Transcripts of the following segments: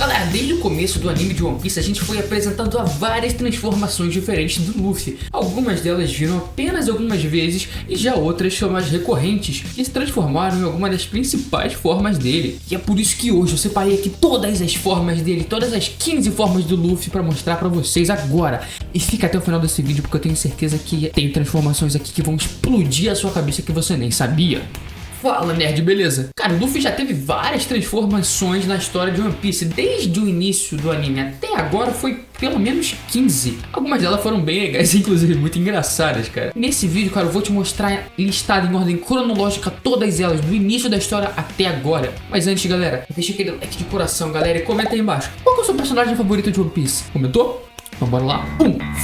Galera, desde o começo do anime de One Piece a gente foi apresentando a várias transformações diferentes do Luffy. Algumas delas viram apenas algumas vezes e já outras são mais recorrentes e se transformaram em alguma das principais formas dele. E é por isso que hoje eu separei aqui todas as formas dele, todas as 15 formas do Luffy pra mostrar pra vocês agora. E fica até o final desse vídeo porque eu tenho certeza que tem transformações aqui que vão explodir a sua cabeça que você nem sabia. Fala, nerd, beleza? Cara, o Luffy já teve várias transformações na história de One Piece. Desde o início do anime até agora foi pelo menos 15. Algumas delas foram bem legais, inclusive muito engraçadas, cara. Nesse vídeo, cara, eu vou te mostrar listado em ordem cronológica todas elas, do início da história até agora. Mas antes, galera, deixa aquele like de coração, galera, e comenta aí embaixo. Qual que é o seu personagem favorito de One Piece? Comentou? Então bora lá.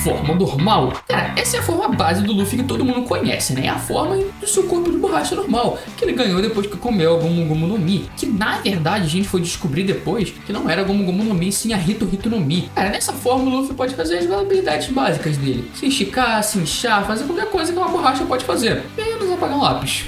Forma normal. Cara, essa é a forma base do Luffy que todo mundo conhece, né? É a forma do seu corpo de borracha normal, que ele ganhou depois que comeu a Gomu Gomu no Mi. Que na verdade a gente foi descobrir depois que não era a Gomu Gomu no Mi, sim a Hito Hito no Mi. Cara, nessa forma o Luffy pode fazer as habilidades básicas dele. Se esticar, se inchar, fazer qualquer coisa que uma borracha pode fazer. Menos apagar um lápis.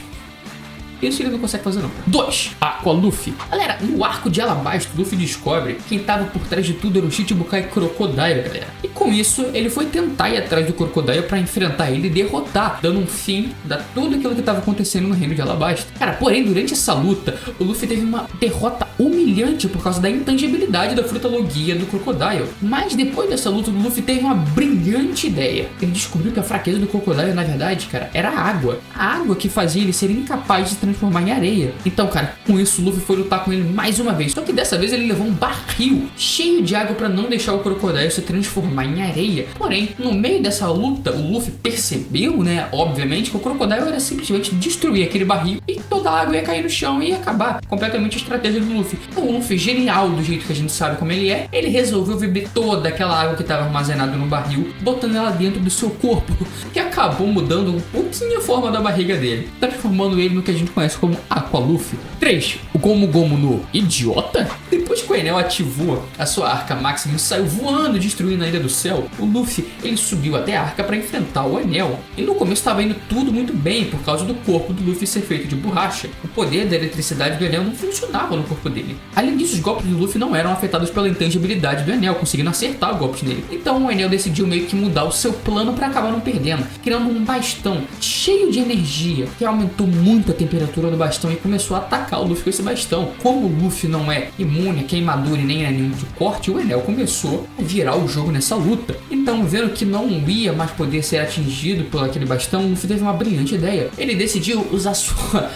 Isso ele não consegue fazer não. 2. Aqua Luffy. Galera, no arco de Alabasta, o Luffy descobre que quem tava por trás de tudo era o Shichibukai Crocodile, galera. E com isso, ele foi tentar ir atrás do Crocodile pra enfrentar ele e derrotar, dando um fim a tudo aquilo que tava acontecendo no reino de Alabasta. Cara, porém, durante essa luta, o Luffy teve uma derrota humilhante por causa da intangibilidade da fruta Logia do Crocodile. Mas depois dessa luta, o Luffy teve uma brilhante ideia. Ele descobriu que a fraqueza do Crocodile, na verdade, cara, era a água. A água que fazia ele ser incapaz de transformar em areia. Então, cara, com isso o Luffy foi lutar com ele mais uma vez. Só que dessa vez ele levou um barril cheio de água pra não deixar o Crocodile se transformar em areia. Porém, no meio dessa luta, o Luffy percebeu, né, obviamente, que o Crocodile era simplesmente destruir aquele barril e toda a água ia cair no chão e ia acabar completamente a estratégia do Luffy. Então, o Luffy, genial do jeito que a gente sabe como ele é, ele resolveu beber toda aquela água que estava armazenada no barril, botando ela dentro do seu corpo, que acabou mudando um pouquinho a forma da barriga dele, transformando ele no que a gente conhece como Aqua Luffy. 3. O Gomu Gomu no Idiota. Depois que o Enel ativou a sua arca máxima e saiu voando, destruindo a Ilha do Céu, o Luffy, ele subiu até a arca para enfrentar o Enel. E no começo estava indo tudo muito bem, por causa do corpo do Luffy ser feito de borracha. O poder da eletricidade do Enel não funcionava no corpo dele. Além disso, os golpes do Luffy não eram afetados pela intangibilidade do Enel, conseguindo acertar golpes nele. Então o Enel decidiu meio que mudar o seu plano para acabar não perdendo, criando um bastão cheio de energia, que aumentou muito a temperatura do bastão e começou a atacar o Luffy com esse bastão. Como o Luffy não é imune a queimadura e nem a nenhum de corte, o Enel começou a virar o jogo nessa luta. Então, vendo que não ia mais poder ser atingido por aquele bastão, o Luffy teve uma brilhante ideia. Ele decidiu usar sua...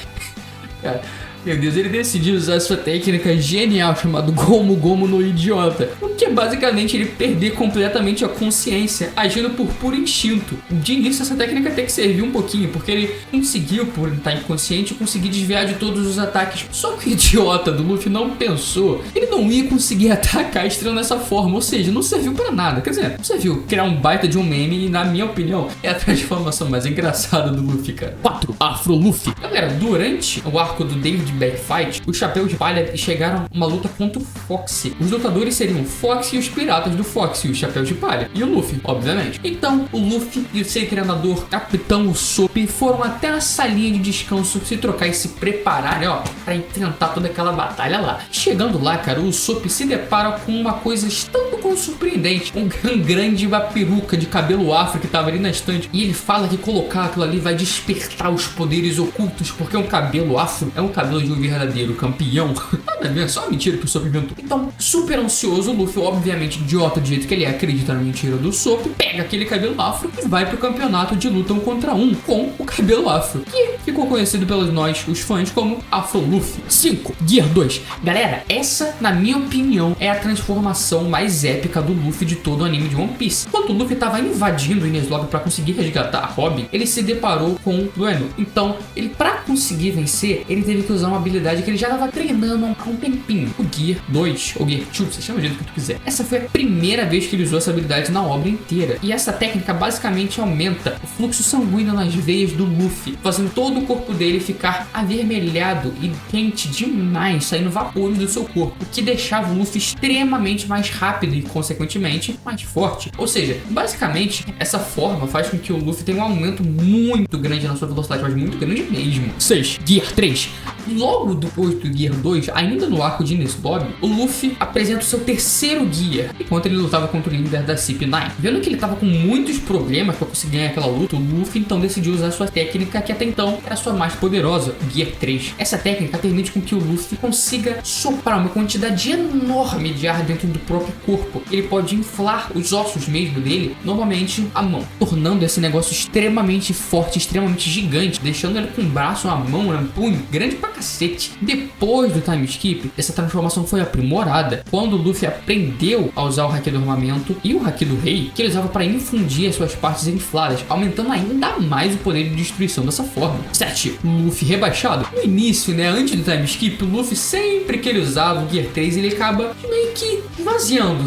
Cara, meu Deus, ele decidiu usar sua técnica genial chamada Gomu Gomu no Idiota, o que é basicamente ele perder completamente a consciência, agindo por puro instinto. De início essa técnica tem que servir um pouquinho, porque ele conseguiu, por estar inconsciente, conseguir desviar de todos os ataques. Só que o idiota do Luffy não pensou, ele não ia conseguir atacar a estrela dessa forma, ou seja, não serviu pra nada. Quer dizer, não serviu criar um baita de um meme e, na minha opinião, é a transformação mais engraçada do Luffy, cara. 4. Afro Luffy. Galera, durante o arco do David Backfight, os Chapéus de Palha chegaram a uma luta contra o Foxy. Os lutadores seriam o Foxy e os piratas do Foxy, os Chapéus de Palha. E o Luffy, obviamente. Então, o Luffy e o seu treinador, Capitão Usopp, foram até a salinha de descanso se trocar e se preparar, né, ó, pra enfrentar toda aquela batalha lá. Chegando lá, cara, o Usopp se depara com uma coisa tanto quanto surpreendente. Um grande peruca de cabelo afro que tava ali na estante. E ele fala que colocar aquilo ali vai despertar os poderes ocultos, porque um cabelo afro é um cabelo de um verdadeiro campeão. Nada a ver, é só uma mentira que o Usopp inventou. Então, super ansioso, o Luffy, obviamente idiota do jeito que ele é, acredita na mentira do Usopp, pega aquele cabelo afro e vai pro campeonato de luta 1 contra 1 com o cabelo afro, que ficou conhecido pelos nós, os fãs, como Afro Luffy. 5. Gear 2. Galera, essa, na minha opinião, é a transformação mais épica do Luffy de todo o anime de One Piece. Quando o Luffy tava invadindo o Enies Lobby pra conseguir resgatar a Robin, ele se deparou com o Lueno. Então, ele, pra conseguir vencer, ele teve que usar uma habilidade que ele já tava treinando há um tempinho. O Gear 2, ou Gear 2, você chama do jeito que tu quiser. Essa foi a primeira vez que ele usou essa habilidade na obra inteira. E essa técnica basicamente aumenta o fluxo sanguíneo nas veias do Luffy, fazendo todo o corpo dele ficar avermelhado e quente demais, saindo vapores do seu corpo, o que deixava o Luffy extremamente mais rápido e, consequentemente, mais forte. Ou seja, basicamente, essa forma faz com que o Luffy tenha um aumento muito grande na sua velocidade, mas muito grande mesmo. 6. Gear 3. Logo depois do Gear 2, ainda no arco de Enies Lobby, o Luffy apresenta o seu terceiro Gear, enquanto ele lutava contra o líder da CP9. Vendo que ele estava com muitos problemas para conseguir ganhar aquela luta, o Luffy então decidiu usar sua técnica, que até então era a sua mais poderosa, o Gear 3. Essa técnica permite com que o Luffy consiga soprar uma quantidade enorme de ar dentro do próprio corpo. Ele pode inflar os ossos mesmo dele, normalmente a mão, tornando esse negócio extremamente forte, extremamente gigante, deixando ele com um braço, uma mão, um punho grande pra cacete. Depois do time skip, essa transformação foi aprimorada quando o Luffy aprendeu a usar o Haki do Armamento e o Haki do Rei, que ele usava para infundir as suas partes infladas, aumentando ainda mais o poder de destruição dessa forma. 7. Luffy rebaixado. No início, antes do time skip, o Luffy, sempre que ele usava o Gear 3, ele acaba meio que esvaziando,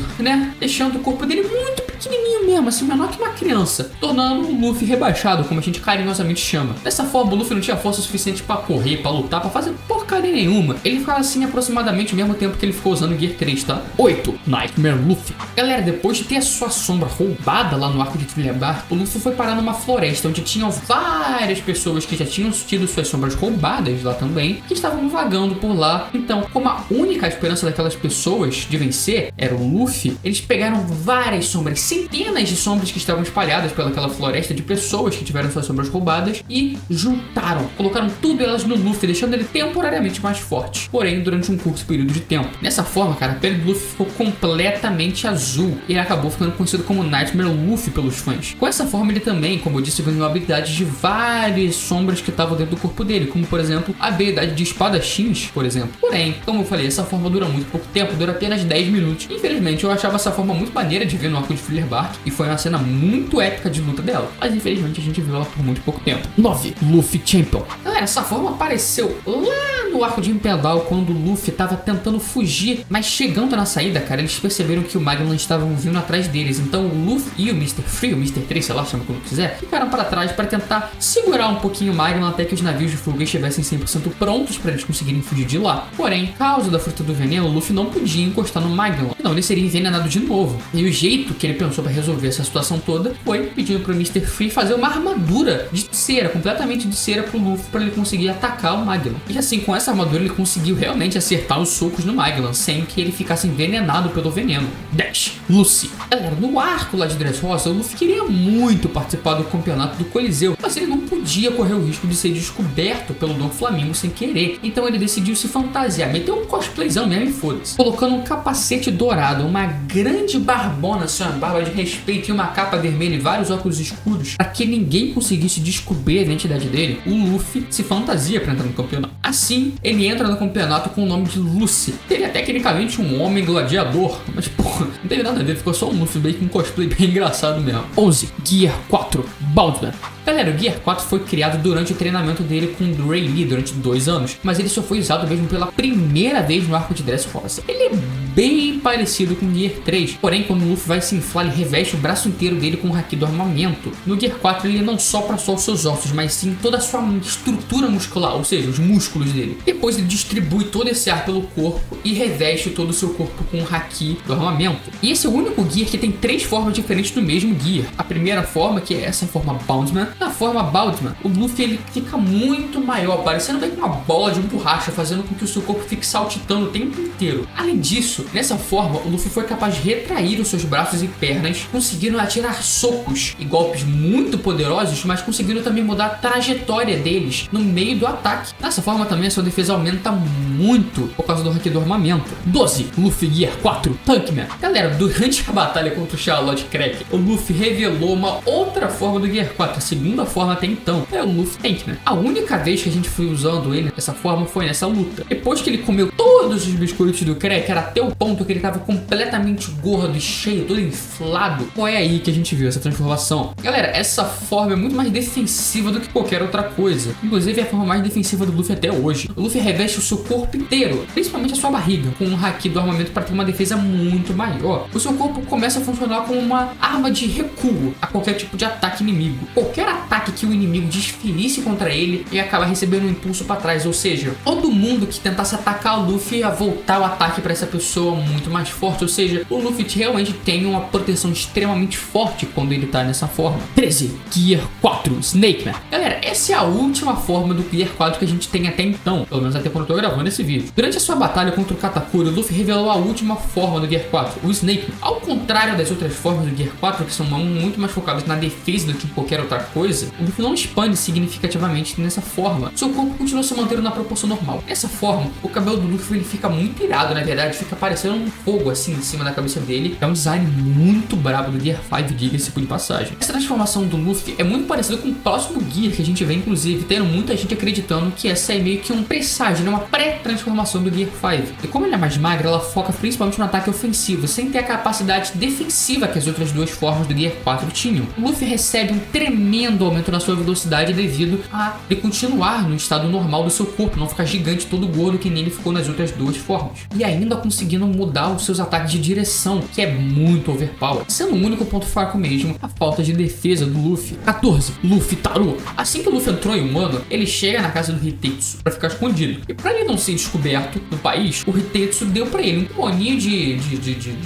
deixando o corpo dele muito pequenininho mesmo, assim, menor que uma criança, tornando o Luffy rebaixado, como a gente carinhosamente chama. Dessa forma, o Luffy não tinha força suficiente para correr, para lutar, para fazer porcaria nenhuma. Ele ficava assim aproximadamente o mesmo tempo que ele ficou usando o Gear 3, tá? 8. Nightmare Luffy. Galera, depois de ter a sua sombra roubada lá no arco de Thriller Bark, o Luffy foi parar numa floresta onde tinham várias pessoas que já tinham tido suas sombras roubadas lá também, que estavam vagando por lá. Então, como a única esperança daquelas pessoas de vencer era o Luffy, eles pegaram várias sombras, centenas de sombras que estavam espalhadas pelaquela floresta de pessoas que tiveram suas sombras roubadas e juntaram, colocaram tudo elas no Luffy, deixando ele temporariamente mais forte, porém durante um curto período de tempo. Dessa forma, cara, a pele do Luffy ficou completamente azul e ele acabou ficando conhecido como Nightmare Luffy pelos fãs. Com essa forma, ele também, como eu disse, ganhou habilidades de várias sombras que estavam dentro do corpo dele, como por exemplo a habilidade de espadachins, por exemplo. Porém, como eu falei, essa forma dura muito pouco tempo, dura apenas 10 minutos. Infelizmente, eu achava essa forma muito maneira de ver no arco de Thriller Bark e foi uma cena muito épica de luta dela, mas infelizmente a gente viu ela por muito pouco tempo. 9. Luffy Champion. Galera, essa forma apareceu lá no arco de Impel quando o Luffy tava tentando fugir, mas chegando na saída, cara, eles perceberam que o Magellan estavam vindo atrás deles, então o Luffy e o Mr. Free, o Mr. 3, sei lá, chama como quiser, ficaram para trás para tentar segurar um pouquinho o Magellan até que os navios de fuga estivessem 100% prontos para eles conseguirem fugir de lá. Porém, por causa da fruta do veneno, o Luffy não podia encostar no Magellan, não, ele seria envenenado de novo. E o jeito que ele pensou para resolver essa situação toda foi pedindo pro Mr. Free fazer uma armadura de cera, completamente de cera pro Luffy, para ele conseguir atacar o Magellan. E assim, com essa armadura, ele conseguiu realmente acertar os socos no Magellan, sem que ele ficasse envenenado pelo veneno. 10. Lucy. Galera, no arco lá de Dressrosa, o Luffy queria muito participar do campeonato do Coliseu, mas ele não podia correr o risco de ser descoberto pelo Dom Flamingo sem querer. Então ele decidiu se fantasiar, meteu um cosplayzão mesmo e foda-se. Colocando um capacete dourado, uma grande barbona, assim, uma barba de respeito e uma capa vermelha e vários óculos escuros, para que ninguém conseguisse descobrir a identidade dele, o Luffy se fantasia para entrar no campeonato. Assim, ele entra no campeonato com o nome de Lucy. Ele é tecnicamente um homem gladiador, mas porra, não teve nada a ver, ficou só um Luffy meio que um cosplay bem engraçado mesmo. 11. Gear 4. Baldman. Galera, o Gear 4 foi criado durante o treinamento dele com o Ray Lee durante 2 anos, mas ele só foi usado mesmo pela primeira vez no arco de Dressrosa. Ele é bem parecido com o Gear 3, porém quando o Luffy vai se inflar, ele reveste o braço inteiro dele com o Haki do Armamento. No Gear 4 ele não sopra só os seus ossos, mas sim toda a sua estrutura muscular, ou seja, os músculos dele. Depois ele distribui todo esse ar pelo corpo e reveste todo o seu corpo com o Haki do Armamento. E esse é o único Gear que tem 3 formas diferentes do mesmo Gear. A primeira forma, que é essa forma Baldman. Na forma Baldman, o Luffy ele fica muito maior, parecendo bem com uma bola de borracha, fazendo com que o seu corpo fique saltitando o tempo inteiro. Além disso, nessa forma, o Luffy foi capaz de retrair os seus braços e pernas, conseguindo atirar socos e golpes muito poderosos, mas conseguindo também mudar a trajetória deles no meio do ataque. Dessa forma também a sua defesa aumenta muito por causa do Haki do Armamento. 12. Luffy Gear 4. Tankman. Galera, durante a batalha contra o Charlotte Crack, o Luffy revelou uma outra forma do Gear 4, a segunda forma até então, é o Luffy Tankman. A única vez que a gente foi usando ele dessa forma foi nessa luta. Depois que ele comeu todos os biscoitos do Crack, era até o ponto que ele tava completamente gordo e cheio, todo inflado. Foi aí que a gente viu essa transformação. Galera, essa forma é muito mais defensiva do que qualquer outra coisa. Inclusive é a forma mais defensiva do Luffy até hoje. O Luffy reveste o seu corpo inteiro, principalmente a sua barriga, com um Haki do Armamento para ter uma defesa muito maior. O seu corpo começa a funcionar como uma arma de recuo a qualquer tipo de ataque inimigo. Qualquer ataque que o inimigo desferisse contra ele, ele acaba recebendo um impulso para trás, ou seja, todo mundo que tentasse atacar o Luffy Luffy a voltar o ataque para essa pessoa muito mais forte, ou seja, o Luffy realmente tem uma proteção extremamente forte quando ele tá nessa forma. 13. Gear 4, Snake Man. Galera, essa é a última forma do Gear 4 que a gente tem até então, pelo menos até quando eu tô gravando esse vídeo. Durante a sua batalha contra o Katakuri, o Luffy revelou a última forma do Gear 4, o Snake Man. Ao contrário das outras formas do Gear 4, que são muito mais focadas na defesa do que em qualquer outra coisa, o Luffy não expande significativamente nessa forma. Seu corpo continua se mantendo na proporção normal. Dessa forma, o cabelo do Luffy ele fica muito irado, na verdade, fica parecendo um fogo assim em cima da cabeça dele. É um design muito brabo do Gear 5, diga-se por passagem. Essa transformação do Luffy é muito parecida com o próximo Gear que a gente vê, inclusive, tendo muita gente acreditando que essa é meio que um presságio, né? Uma pré-transformação do Gear 5. E como ele é mais magra, ela foca principalmente no ataque ofensivo, sem ter a capacidade defensiva que as outras duas formas do Gear 4 tinham. O Luffy recebe um tremendo aumento na sua velocidade devido a ele continuar no estado normal do seu corpo, não ficar gigante todo gordo que nem ele ficou nas outras duas formas. E ainda conseguindo mudar os seus ataques de direção, que é muito overpower, sendo o único ponto fraco mesmo a falta de defesa do Luffy. 14. Luffy Taro. Assim que o Luffy entrou em Wano, ele chega na casa do Hitetsu pra ficar escondido. E pra ele não ser descoberto no país, o Hitetsu deu pra ele um moninho de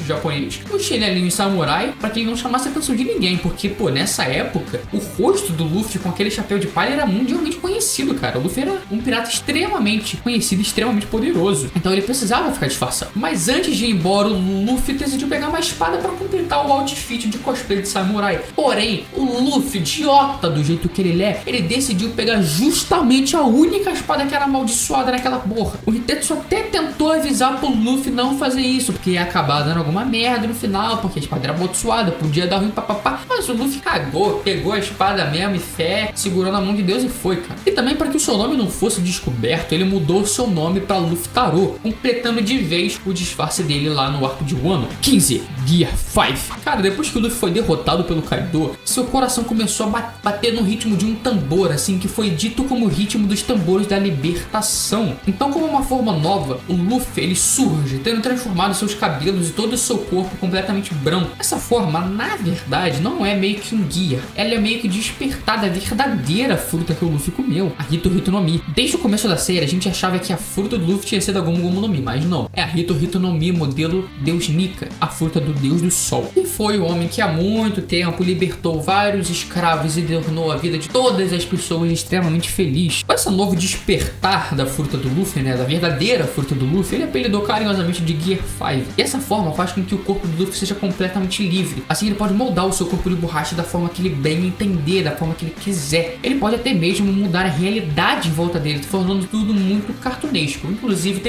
japonês, um chinelinho samurai, pra que ele não chamasse a atenção de ninguém, porque, pô, nessa época, o rosto do Luffy com aquele chapéu de palha era mundialmente conhecido, cara. O Luffy era um pirata extremamente conhecido, extremamente poderoso. Então ele precisava ficar disfarçado. Mas antes de ir embora, o Luffy decidiu pegar uma espada pra completar o outfit de cosplay de samurai. Porém, o Luffy, idiota do jeito que ele é, ele decidiu pegar justamente a única espada que era amaldiçoada naquela porra. O Hitetsu até tentou avisar pro Luffy não fazer isso, porque ia acabar dando alguma merda no final, porque a espada era amaldiçoada, podia dar ruim papapá. Mas o Luffy cagou, pegou a espada mesmo e fé, segurou na mão de Deus e foi, cara. E também para que o seu nome não fosse descoberto, ele mudou o seu nome pra Luffy Taro, completando de vez o disfarce dele lá no arco de Wano. 15. Gear 5. Cara, depois que o Luffy foi derrotado pelo Kaido, seu coração começou a bater no ritmo de um tambor, assim, que foi dito como o ritmo dos tambores da libertação. Então, como uma forma nova, o Luffy, ele surge, tendo transformado seus cabelos e todo o seu corpo completamente branco. Essa forma, na verdade, não é meio que um Gear. Ela é meio que despertar da verdadeira fruta que o Luffy comeu, a Hito Hito no Mi. Desde o começo da série, a gente achava que a fruta do Luffy tinha sido a Gomu Gomu no Mi, mas não. É a Hito Hito no Mi modelo Deus Nika, a fruta do Deus do Sol. E foi o homem que há muito tempo libertou vários escravos e tornou a vida de todas as pessoas extremamente feliz. Com esse novo despertar da fruta do Luffy, né, da verdadeira fruta do Luffy, ele apelidou carinhosamente de Gear 5. E essa forma faz com que o corpo do Luffy seja completamente livre. Assim ele pode moldar o seu corpo de borracha da forma que ele bem entender, da forma que ele quiser. Ele pode até mesmo mudar a realidade em volta dele, tornando tudo muito cartunesco. Inclusive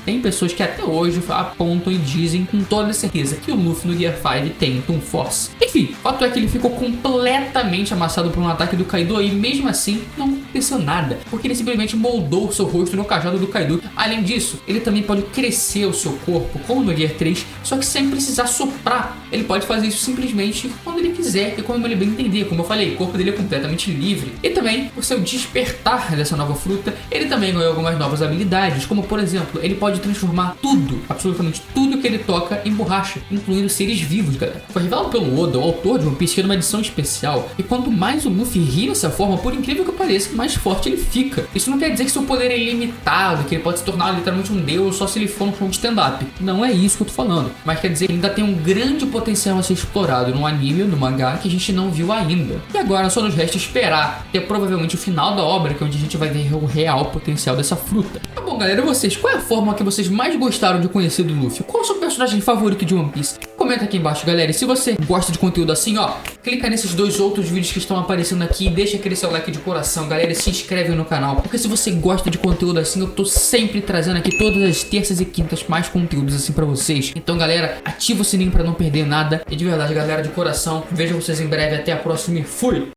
tem pessoas que até hoje apontam e dizem com toda certeza que o Luffy no Gear 5 tem Toon Force. Enfim, o fato é que ele ficou completamente amassado por um ataque do Kaido e mesmo assim não aconteceu nada, porque ele simplesmente moldou o seu rosto no cajado do Kaido. Além disso, ele também pode crescer o seu corpo, como no Gear 3, só que sem precisar soprar. Ele pode fazer isso simplesmente quando ele quiser e como ele bem entender. Como eu falei, o corpo dele é completamente livre. E também, por seu despertar dessa nova fruta, ele também ganhou algumas novas habilidades, como por exemplo, ele pode transformar tudo, absolutamente tudo que ele toca em borracha, incluindo seres vivos, galera. Foi revelado pelo Oda, o autor de One Piece, que é uma edição especial, e quanto mais o Luffy ri dessa forma, por incrível que pareça, mais forte ele fica. Isso não quer dizer que seu poder é ilimitado, que ele pode se tornar literalmente um deus só se ele for um show de stand-up. Não é isso que eu tô falando, mas quer dizer que ele ainda tem um grande potencial a ser explorado no anime ou no mangá que a gente não viu ainda. E agora só nos resta esperar ter provavelmente o final da obra, que é onde a gente vai ver o real potencial dessa fruta. Tá bom, galera, e vocês? Qual é a forma que vocês mais gostaram de conhecer do Luffy? Qual é o seu personagem favorito de One Piece? Comenta aqui embaixo, galera. E se você gosta de conteúdo assim, ó, clica nesses dois outros vídeos que estão aparecendo aqui e deixa aquele seu like de coração, galera, e se inscreve no canal, porque se você gosta de conteúdo assim, eu tô sempre trazendo aqui todas as terças e quintas mais conteúdos assim pra vocês. Então, galera, ativa o sininho pra não perder nada. E de verdade, galera, de coração, vejo vocês em breve. Até a próxima e fui!